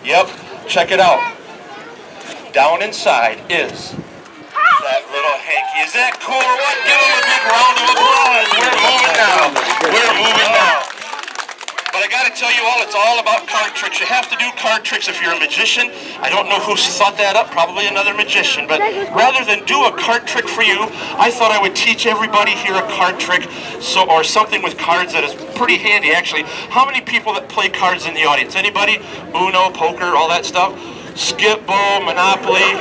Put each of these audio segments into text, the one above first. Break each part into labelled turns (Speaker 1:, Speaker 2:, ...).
Speaker 1: Yep, check it out. Down inside is that little hanky. Is that cool or what? Give him a big round of applause. We're moving now. We're moving now. But I gotta tell you all, it's all about card tricks. You have to do card tricks if you're a magician. I don't know who thought that up, probably another magician. But rather than do a card trick for you, I thought I would teach everybody here a card trick, or something with cards that is pretty handy, actually. How many people that play cards in the audience? Anybody? Uno, poker, all that stuff? Skip, Bo, Monopoly,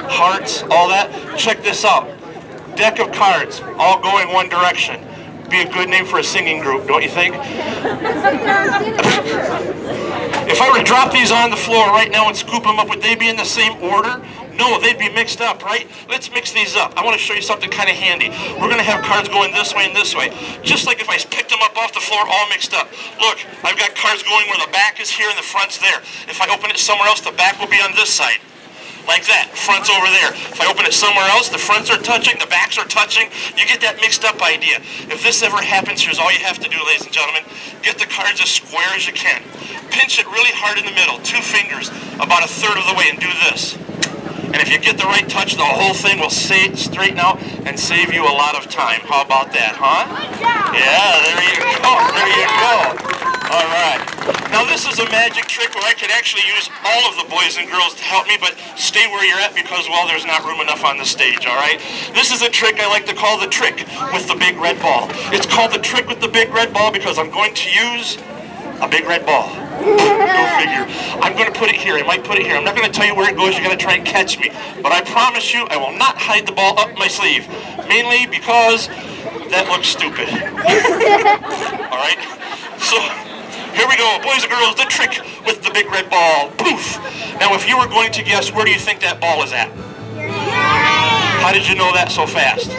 Speaker 1: hearts, all that? Check this out. Deck of cards, all going one direction. Be a good name for a singing group, don't you think? If I were to drop these on the floor right now and scoop them up, would they be in the same order? No, they'd be mixed up, right? Let's mix these up. I want to show you something kind of handy. We're going to have cards going this way and this way. Just like if I picked them up off the floor all mixed up. Look, I've got cards going where the back is here and the front's there. If I open it somewhere else, the back will be on this side. Like that, front's over there. If I open it somewhere else, the fronts are touching, the backs are touching. You get that mixed up idea. If this ever happens, here's all you have to do, ladies and gentlemen. Get the cards as square as you can. Pinch it really hard in the middle, 2 fingers, about 1/3 of the way, and do this. And if you get the right touch, the whole thing will straighten out and save you a lot of time. How about that, huh? Yeah, there you go, there you go. All right. Now this is a magic trick where I could actually use all of the boys and girls to help me, but stay where you're at because, well, there's not room enough on the stage, all right? This is a trick I like to call the trick with the big red ball. It's called the trick with the big red ball because I'm going to use a big red ball. Go figure. I'm going to put it here. I might put it here. I'm not going to tell you where it goes. You're going to try and catch me. But I promise you, I will not hide the ball up my sleeve. Mainly because that looks stupid. All right? So here we go, boys and girls, the trick with the big red ball. Poof! Now, if you were going to guess, where do you think that ball is at? How did you know that so fast?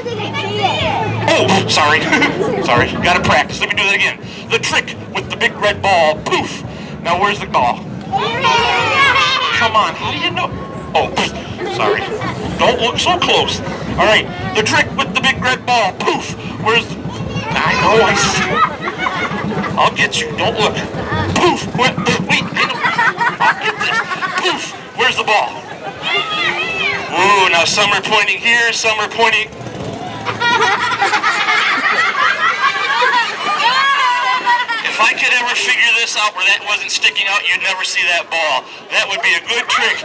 Speaker 1: Oh, sorry. Sorry, gotta practice. Let me do that again. The trick with the big red ball. Poof! Now, where's the ball? Come on, how do you know? Oh, sorry. Don't look so close. All right, the trick with the big red ball. Poof! Where's the... I know, I see. I'll get you. Don't look. Poof! Wait, I'll get this. Poof! Where's the ball? Ooh, now some are pointing here, some are pointing... If I could ever figure this out where that wasn't sticking out, you'd never see that ball. That would be a good trick.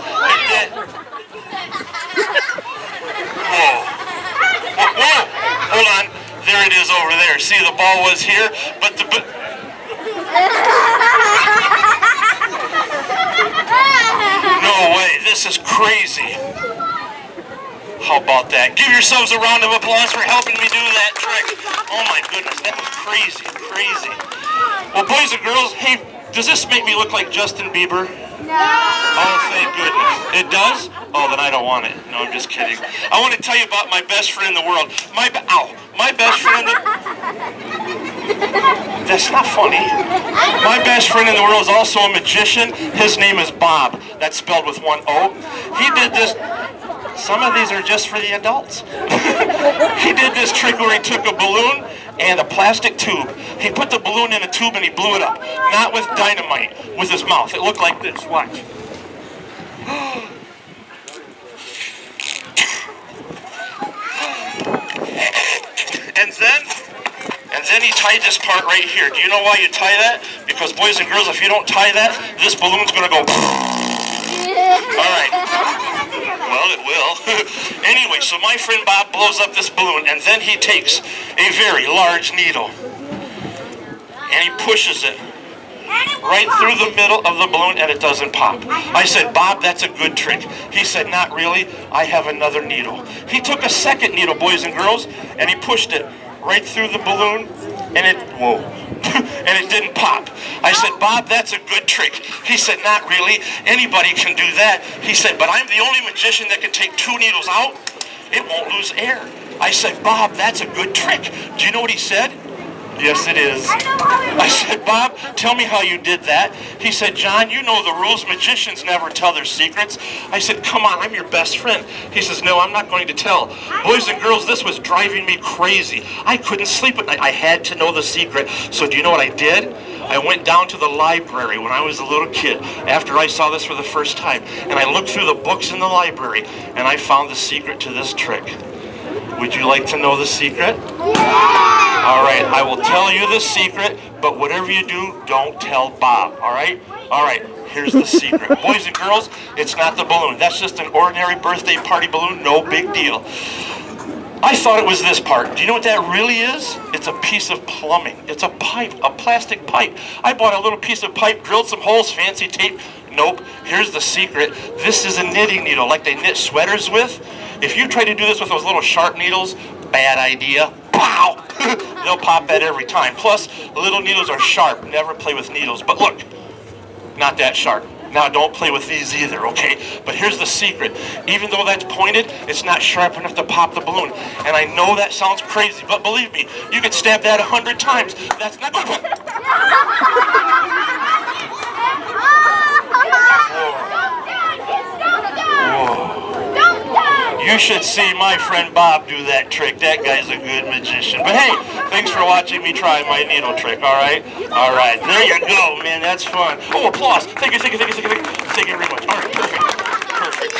Speaker 1: Whoa. Whoa. Hold on. There it is over there. See, the ball was here, but the... No way. This is crazy. How about that? Give yourselves a round of applause for helping me do that trick. Oh my goodness, that was crazy, crazy. Well, boys and girls, hey, does this make me look like Justin Bieber? No. Oh, thank goodness. It does? Oh, then I don't want it. No, I'm just kidding. I want to tell you about my best friend in the world. My best friend... That's not funny. My best friend in the world is also a magician. His name is Bob. That's spelled with 1 O. He did this... Some of these are just for the adults. He did this trick where he took a balloon and a plastic tube. He put the balloon in a tube and he blew it up. Not with dynamite, with his mouth. It looked like this. Watch. And then he tied this part right here. Do you know why you tie that? Because, boys and girls, if you don't tie that, this balloon's going to go... All right. Well, it will. Anyway, so my friend Bob blows up this balloon, and then he takes a very large needle, and he pushes it right through the middle of the balloon, and it doesn't pop. I said, Bob, that's a good trick. He said, not really. I have another needle. He took a second needle, boys and girls, and he pushed it right through the balloon, and it, whoa, and it didn't pop. I said, Bob, that's a good trick. He said, not really. Anybody can do that. He said, but I'm the only magician that can take 2 needles out. It won't lose air. I said, Bob, that's a good trick. Do you know what he said? Yes, it is. I said, Bob, tell me how you did that. He said, John, you know the rules. Magicians never tell their secrets. I said, come on, I'm your best friend. He says, no, I'm not going to tell. Boys and girls, this was driving me crazy. I couldn't sleep at night. I had to know the secret. So do you know what I did? I went down to the library when I was a little kid after I saw this for the first time, and I looked through the books in the library, and I found the secret to this trick. Would you like to know the secret? Yeah! All right, I will tell you the secret, but whatever you do, don't tell Bob, all right? All right, here's the secret. Boys and girls, it's not the balloon. That's just an ordinary birthday party balloon, no big deal. I thought it was this part. Do you know what that really is? It's a piece of plumbing. It's a pipe, a plastic pipe. I bought a little piece of pipe, drilled some holes, fancy tape. Nope, here's the secret. This is a knitting needle, like they knit sweaters with. If you try to do this with those little sharp needles, bad idea. Pow! They'll pop that every time. Plus, little needles are sharp. Never play with needles. But look, not that sharp. Now, don't play with these either, okay? But here's the secret. Even though that's pointed, it's not sharp enough to pop the balloon. And I know that sounds crazy, but believe me, you could stab that 100 times. That's not good. You should see my friend Bob do that trick. That guy's a good magician. But hey, thanks for watching me try my needle trick, all right? All right, there you go, man. That's fun. Oh, applause. Thank you, thank you, thank you, thank you. Thank you very much. All right, perfect. Perfect.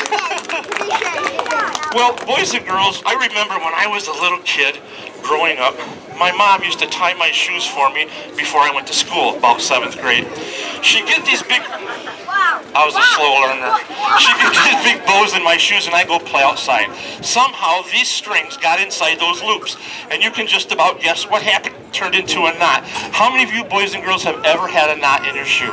Speaker 1: Well, boys and girls, I remember when I was a little kid growing up, my mom used to tie my shoes for me before I went to school, about 7th grade. She'd get these big... I was a slow learner. She'd get these big bows in my shoes and I'd go play outside. Somehow these strings got inside those loops and you can just about guess what happened. Turned into a knot. How many of you boys and girls have ever had a knot in your shoe?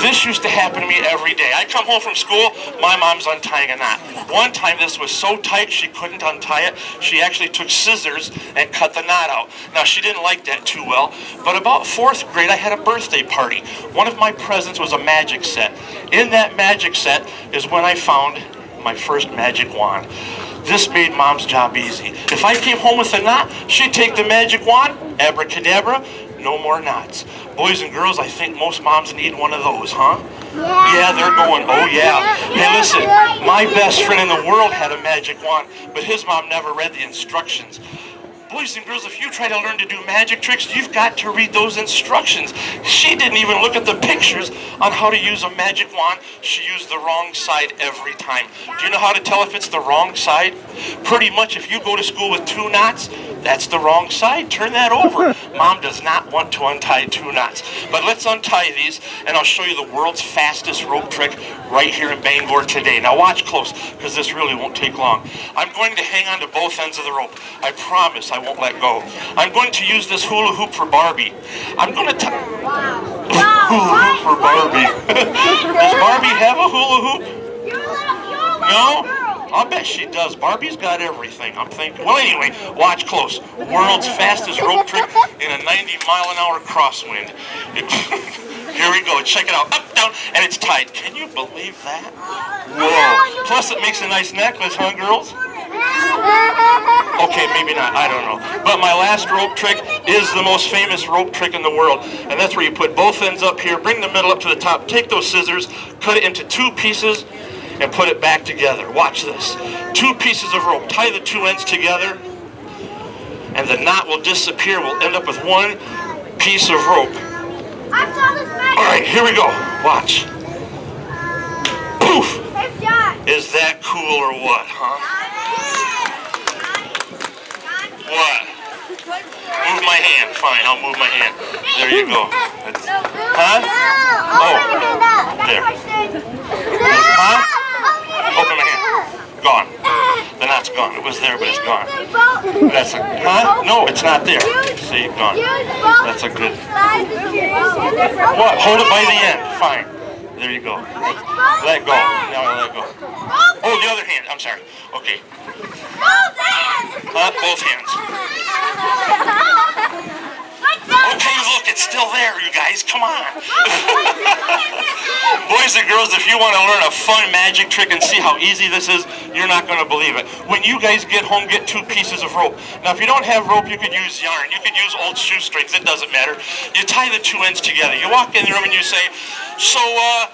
Speaker 1: This used to happen to me every day. I'd come home from school, my mom's untying a knot. One time this was so tight she couldn't untie it. She actually took scissors and cut the knot out. Now she didn't like that too well, but about 4th grade I had a birthday party. One of my presents was a magic set. In that magic set is when I found my first magic wand. This made Mom's job easy. If I came home with a knot, she'd take the magic wand, abracadabra, no more knots. Boys and girls, I think most moms need one of those, huh? Yeah, they're going, oh yeah. Hey, listen, my best friend in the world had a magic wand, but his mom never read the instructions. Boys and girls, if you try to learn to do magic tricks, you've got to read those instructions. She didn't even look at the pictures on how to use a magic wand. She used the wrong side every time. Do you know how to tell if it's the wrong side? Pretty much if you go to school with 2 knots, that's the wrong side. Turn that over. Mom does not want to untie 2 knots. But let's untie these, and I'll show you the world's fastest rope trick right here in Bangor today. Now watch close, because this really won't take long. I'm going to hang on to both ends of the rope. I promise I won't let go. I'm going to use this hula hoop for Barbie. I'm going to tie... Hula hoop for Barbie. Does Barbie have a hula hoop? No? I'll bet she does. Barbie's got everything, I'm thinking. Well, anyway, watch close. World's fastest rope trick in a 90-mile-an-hour crosswind. Here we go. Check it out. Up, down, and it's tied. Can you believe that? Whoa. Plus, it makes a nice necklace, huh, girls? Okay, maybe not. I don't know. But my last rope trick is the most famous rope trick in the world. And that's where you put both ends up here, bring the middle up to the top, take those scissors, cut it into 2 pieces, and put it back together. Watch this. 2 pieces of rope. Tie the 2 ends together, and the knot will disappear. We'll end up with 1 piece of rope. All right, here we go. Watch. Poof! Is that cool or what, huh? What? Move my hand. Fine, I'll move my hand. There you go. Huh? Oh, there. Huh? Open my hand. Gone. The knot's gone. It was there, but it's gone. That's a... Huh? No, it's not there. See, gone. That's a good... What? Hold it by the end. Fine. There you go. Let go. Now I let go. Oh, the other hand. I'm sorry. Okay. Both hands. Okay, look, it's still there, you guys. Come on. Boys and girls, if you want to learn a fun magic trick and see how easy this is, you're not going to believe it. When you guys get home, get 2 pieces of rope. Now, if you don't have rope, you could use yarn. You could use old shoestrings. It doesn't matter. You tie the 2 ends together. You walk in the room and you say, so,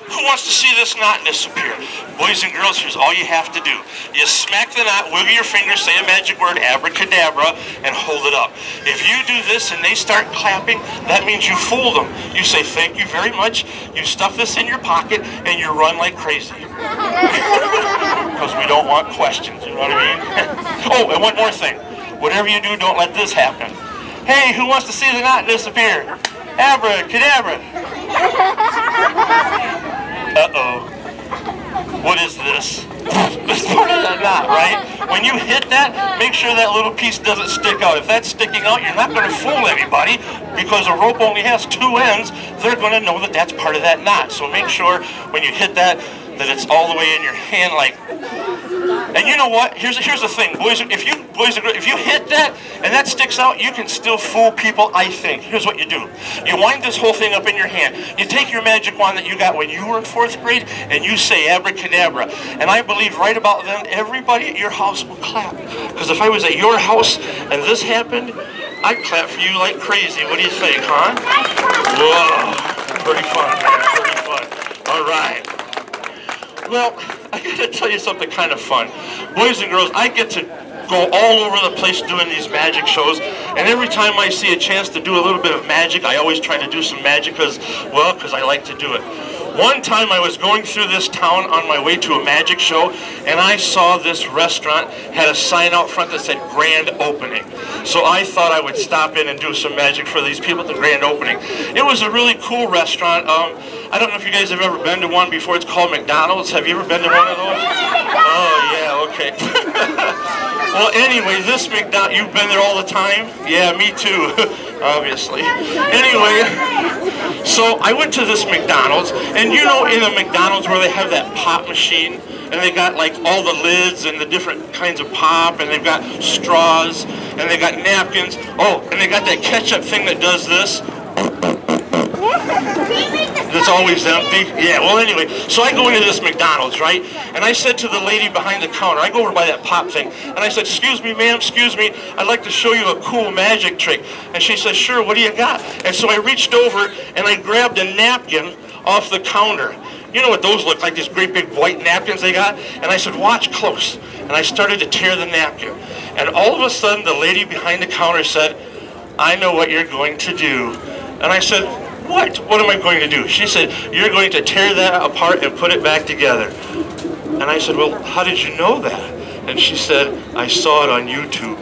Speaker 1: who wants to see this knot disappear? Boys and girls, here's all you have to do. You smack the knot, wiggle your fingers, say a magic word, abracadabra, and hold it up. If you do this and they start clapping, something, that means you fooled them. You say, thank you very much. You stuff this in your pocket and you run like crazy. Because we don't want questions, you know what I mean? Oh, and one more thing. Whatever you do, don't let this happen. Hey, who wants to see the knot disappear? Abracadabra. Uh-oh. What is this? It's part of that knot, right? When you hit that, make sure that little piece doesn't stick out. If that's sticking out, you're not going to fool anybody, because a rope only has two ends. They're going to know that that's part of that knot. So make sure when you hit that, that it's all the way in your hand, like. And you know what? Here's the thing, boys. If you hit that and that sticks out, you can still fool people, I think. Here's what you do. You wind this whole thing up in your hand. You take your magic wand that you got when you were in 4th grade, and you say abracadabra. And I believe right about then, everybody at your house will clap. Because if I was at your house and this happened, I'd clap for you like crazy. What do you think, huh? Whoa. Pretty fun, man. Pretty fun. All right. Well, I gotta tell you something kind of fun. Boys and girls, I get to go all over the place doing these magic shows, and every time I see a chance to do a little bit of magic, I always try to do some magic because I like to do it. One time I was going through this town on my way to a magic show, and I saw this restaurant had a sign out front that said grand opening. So I thought I would stop in and do some magic for these people at the grand opening. It was a really cool restaurant. I don't know if you guys have ever been to one before. It's called McDonald's. Have you ever been to one of those? Oh, yeah, okay. Well, anyway, this McDonald's, you've been there all the time? Yeah, me too, obviously. Anyway, so I went to this McDonald's, and you know in a McDonald's where they have that pop machine, and they got like all the lids and the different kinds of pop, and they've got straws, and they got napkins. Oh, and they got that ketchup thing that does this. It's always empty. Yeah, well anyway, so I go into this McDonald's, right? And I said to the lady behind the counter, I go over by that pop thing, and I said, excuse me, ma'am, excuse me, I'd like to show you a cool magic trick. And she said, sure, what do you got? And so I reached over and I grabbed a napkin off the counter. You know what those look like, these great big white napkins they got? And I said, watch close. And I started to tear the napkin. And all of a sudden, the lady behind the counter said, I know what you're going to do. And I said, what? What am I going to do? She said, you're going to tear that apart and put it back together. And I said, well, how did you know that? And she said, I saw it on YouTube.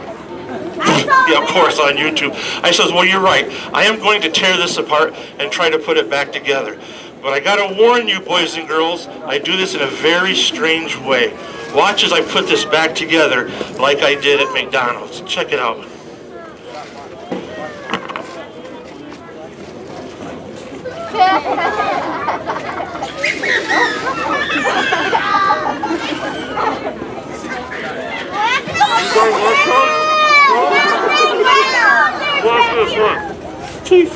Speaker 1: Yeah, of course, on YouTube. I said, well, you're right. I am going to tear this apart and try to put it back together. But I got to warn you, boys and girls, I do this in a very strange way. Watch as I put this back together like I did at McDonald's. Check it out. Watch this one. Teeth.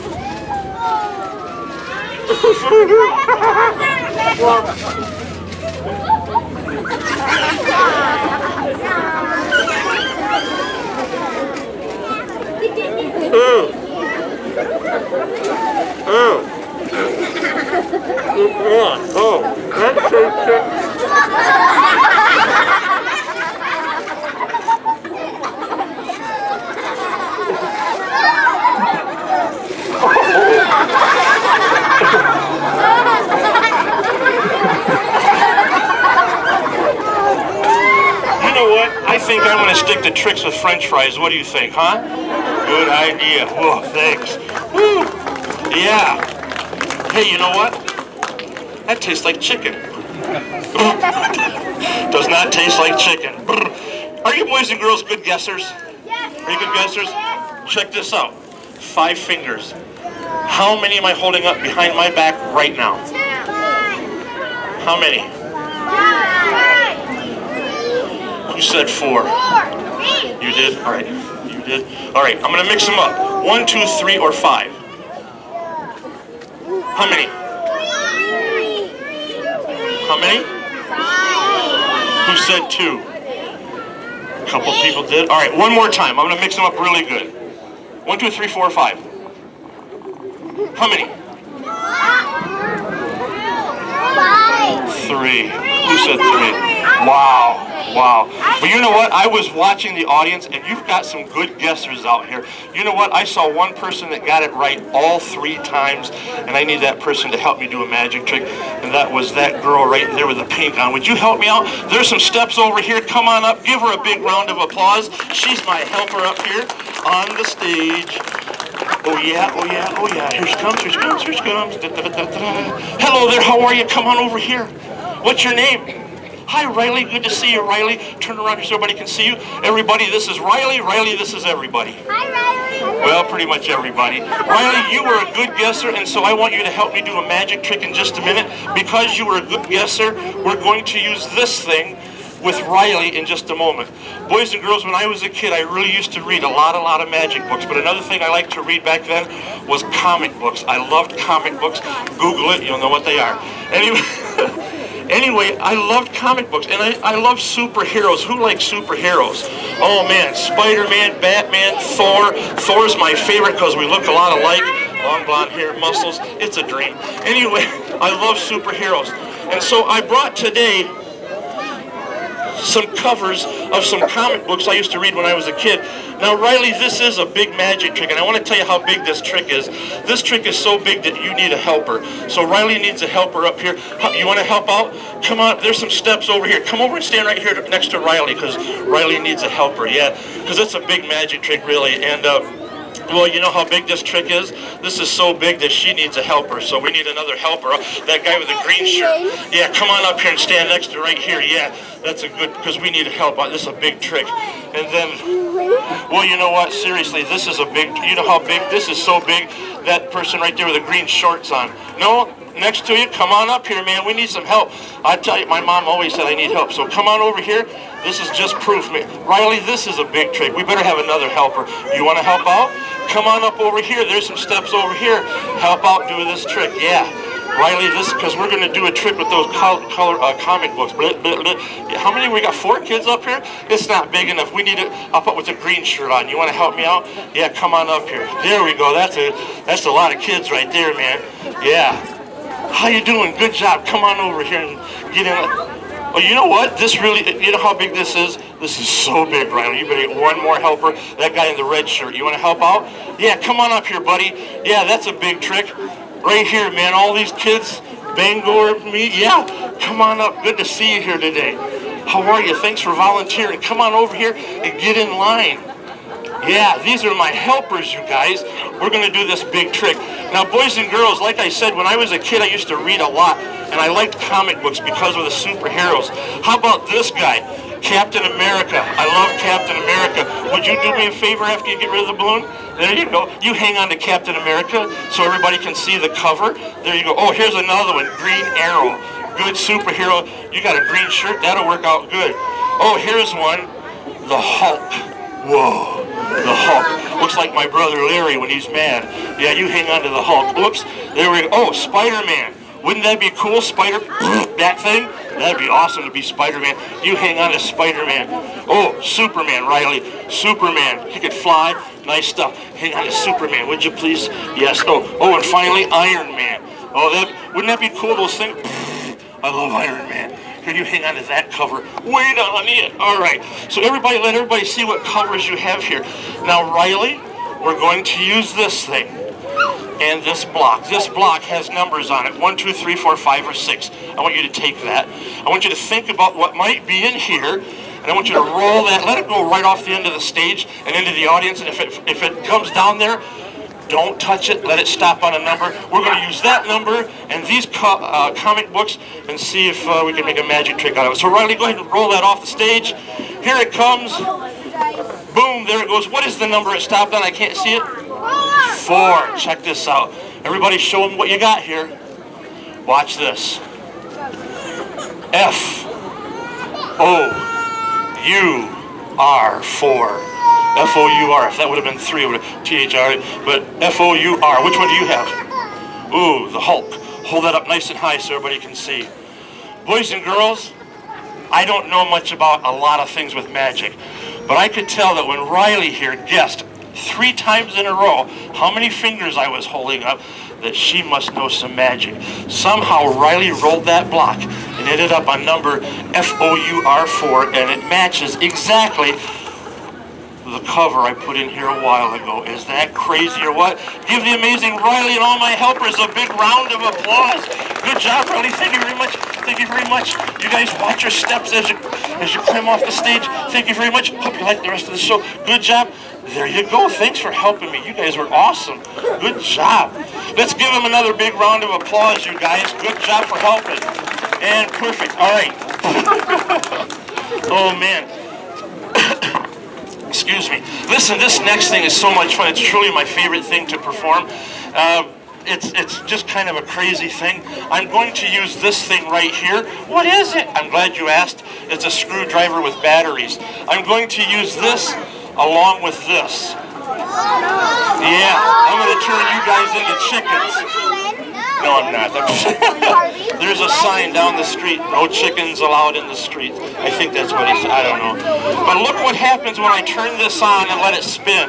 Speaker 1: Oh, that's so sick. You know what? I think I'm going to stick to tricks with French fries. What do you think, huh? Good idea. Whoa, thanks. Woo. Yeah. Hey, you know what? That tastes like chicken. Does not taste like chicken. Are you boys and girls good guessers? Are you good guessers? Check this out. 5 fingers. How many am I holding up behind my back right now? How many? Who said 4? You did? All right. You did? All right. I'm going to mix them up. 1, 2, 3, or 5. How many? How many? Who said 2? A couple people did. All right. One more time. I'm going to mix them up really good. 1, 2, 3, 4, 5. How many? 3. Who said 3? Wow. Wow. But you know what? I was watching the audience, and you've got some good guessers out here. You know what? I saw one person that got it right all 3 times, and I need that person to help me do a magic trick, and that was that girl right there with the pink on. Would you help me out? There's some steps over here. Come on up. Give her a big round of applause. She's my helper up here on the stage. Oh yeah, oh yeah, oh yeah. Here she comes, here she comes, here she comes. Da, da, da, da, da. Hello there, how are you? Come on over here. What's your name? Hi, Riley. Good to see you, Riley. Turn around so everybody can see you. Everybody, this is Riley. Riley, this is everybody.
Speaker 2: Hi, Riley.
Speaker 1: Well, pretty much everybody. Riley, you were a good guesser, and so I want you to help me do a magic trick in just a minute. Because you were a good guesser, we're going to use this thing with Riley in just a moment. Boys and girls, when I was a kid, I really used to read a lot of magic books, but another thing I liked to read back then was comic books. I loved comic books. Google it, you'll know what they are. Anyway, I loved comic books, and I love superheroes. Who likes superheroes? Oh man, Spider-Man, Batman, Thor. Thor's my favorite because we look a lot alike. Long blonde hair, muscles, it's a dream. Anyway, I love superheroes. And so I brought today some covers of some comic books I used to read when I was a kid. Now, Riley, this is a big magic trick, and I want to tell you how big this trick is. This trick is so big that you need a helper. So Riley needs a helper up here. You want to help out? Come on, there's some steps over here. Come over and stand right here next to Riley, because Riley needs a helper, yeah. Because it's a big magic trick, really, and well, you know how big this trick is? This is so big that she needs a helper, so we need another helper. That guy with the green shirt. Yeah, come on up here and stand next to right here. Yeah, that's a good, because we need help. This is a big trick. And then, well, you know what? Seriously, this is a big, you know how big? This is so big, that person right there with the green shorts on. No? Next to you, come on up here, man. We need some help. I tell you, my mom always said I need help. So come on over here. This is just proof. Riley, this is a big trick. We better have another helper. You want to help out? Come on up over here. There's some steps over here. Help out doing this trick. Yeah. Riley, this, because we're going to do a trick with those comic books. How many? We got 4 kids up here? It's not big enough. We need it up with a green shirt on. You want to help me out? Yeah, come on up here. There we go. That's a lot of kids right there, man. Yeah. How you doing? Good job. Come on over here and get in. Oh, you know what? This really, you know how big this is? This is so big, Riley. You better get one more helper. That guy in the red shirt. You want to help out? Yeah, come on up here, buddy. Yeah, that's a big trick. Right here, man. All these kids, Bangor, me. Yeah, come on up. Good to see you here today. How are you? Thanks for volunteering. Come on over here and get in line. Yeah, these are my helpers, you guys. We're going to do this big trick. Now, boys and girls, like I said, when I was a kid, I used to read a lot, and I liked comic books because of the superheroes. How about this guy, Captain America? I love Captain America. Would you do me a favor after you get rid of the balloon? There you go. You hang on to Captain America so everybody can see the cover. There you go. Oh, here's another one, Green Arrow. Good superhero. You got a green shirt. That'll work out good. Oh, here's one, the Hulk. Whoa. The Hulk. Looks like my brother Larry when he's mad. Yeah, you hang on to the Hulk. Whoops. There we go. Oh, Spider-Man. Wouldn't that be cool? That thing? That'd be awesome to be Spider-Man. You hang on to Spider-Man. Oh, Superman, Riley. Superman. He could fly. Nice stuff. Hang on to Superman, would you please? Yes. Oh, and finally, Iron Man. Oh, wouldn't that be cool, those things? I love Iron Man. Here, you hang on to that cover. Wait on it. All right. So everybody, let everybody see what covers you have here. Now, Riley, we're going to use this thing and this block. This block has numbers on it. 1, 2, 3, 4, 5, or 6. I want you to take that. I want you to think about what might be in here, and I want you to roll that. Let it go right off the end of the stage and into the audience. And if it comes down there, don't touch it. Let it stop on a number. We're going to use that number and these comic books and see if we can make a magic trick out of it. So Riley, go ahead and roll that off the stage. Here it comes. Boom, there it goes. What is the number it stopped on? I can't see it. 4. Check this out. Everybody show them what you got here. Watch this. F-O-U-R, 4. F-O-U-R. If that would have been 3, it would have T-H-R. But F-O-U-R. Which one do you have? Ooh, the Hulk. Hold that up nice and high so everybody can see. Boys and girls, I don't know much about a lot of things with magic, but I could tell that when Riley here guessed 3 times in a row how many fingers I was holding up, that she must know some magic. Somehow Riley rolled that block and ended up on number FOUR4, and it matches exactly the cover I put in here a while ago. Is that crazy or what? Give the amazing Riley and all my helpers a big round of applause. Good job, Riley. Thank you very much. Thank you very much. You guys watch your steps as you climb off the stage. Thank you very much. Hope you like the rest of the show. Good job. There you go. Thanks for helping me. You guys were awesome. Good job. Let's give them another big round of applause, you guys. Good job for helping. And perfect. All right. Oh, man. Excuse me. Listen, this next thing is so much fun. It's truly my favorite thing to perform. It's just kind of a crazy thing. I'm going to use this thing right here. What is it? I'm glad you asked. It's a screwdriver with batteries. I'm going to use this along with this. Yeah, I'm going to turn you guys into chickens. No, I'm not. There's a sign down the street, no chickens allowed in the street. I think that's what it said. I don't know. But look what happens when I turn this on and let it spin.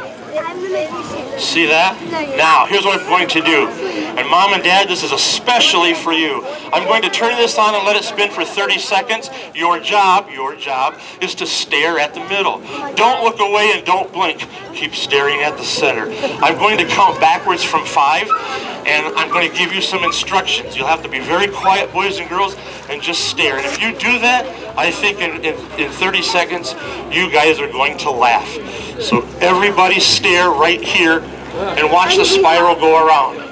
Speaker 1: See that? Now, here's what I'm going to do. And Mom and Dad, this is especially for you. I'm going to turn this on and let it spin for 30 seconds. Your job is to stare at the middle. Don't look away and don't blink. Keep staring at the center. I'm going to count backwards from 5, and I'm going to give you some instructions. You'll have to be very quiet, boys and girls, and just stare. And if you do that, I think in 30 seconds, you guys are going to laugh. So everybody stare right here and watch the spiral go around.